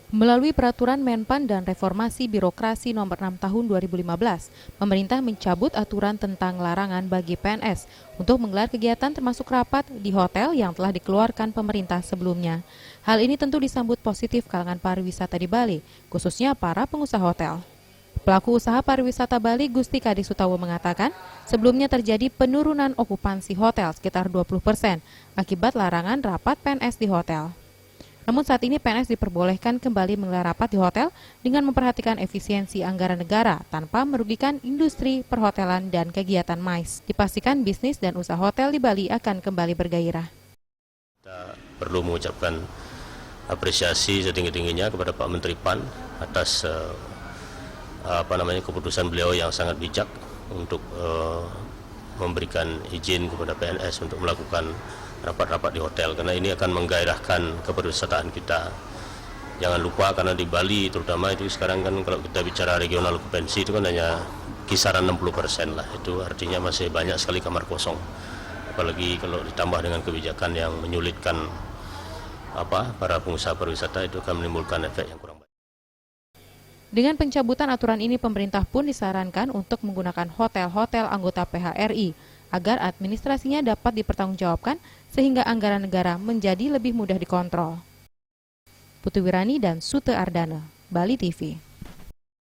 Melalui Peraturan Menpan dan Reformasi Birokrasi Nomor 6 Tahun 2015, pemerintah mencabut aturan tentang larangan bagi PNS untuk menggelar kegiatan termasuk rapat di hotel yang telah dikeluarkan pemerintah sebelumnya. Hal ini tentu disambut positif kalangan pariwisata di Bali, khususnya para pengusaha hotel. Pelaku usaha pariwisata Bali Gusti Kadi Sutawo mengatakan, sebelumnya terjadi penurunan okupansi hotel sekitar 20% akibat larangan rapat PNS di hotel. Namun saat ini PNS diperbolehkan kembali menggelar rapat di hotel dengan memperhatikan efisiensi anggaran negara tanpa merugikan industri perhotelan dan kegiatan MICE. Dipastikan bisnis dan usaha hotel di Bali akan kembali bergairah. Kita perlu mengucapkan apresiasi setinggi-tingginya kepada Pak Menteri PAN atas keputusan beliau yang sangat bijak untuk memberikan izin kepada PNS untuk melakukan rapat-rapat di hotel, karena ini akan menggairahkan kepariwisataan kita. Jangan lupa karena di Bali terutama itu sekarang kan kalau kita bicara regional okupansi itu kan hanya kisaran 60% lah, itu artinya masih banyak sekali kamar kosong. Apalagi kalau ditambah dengan kebijakan yang menyulitkan para pengusaha pariwisata, itu akan menimbulkan efek yang kurang baik. Dengan pencabutan aturan ini, pemerintah pun disarankan untuk menggunakan hotel-hotel anggota PHRI agar administrasinya dapat dipertanggungjawabkan sehingga anggaran negara menjadi lebih mudah dikontrol. Putu Wirani dan Sute Ardana, Bali TV.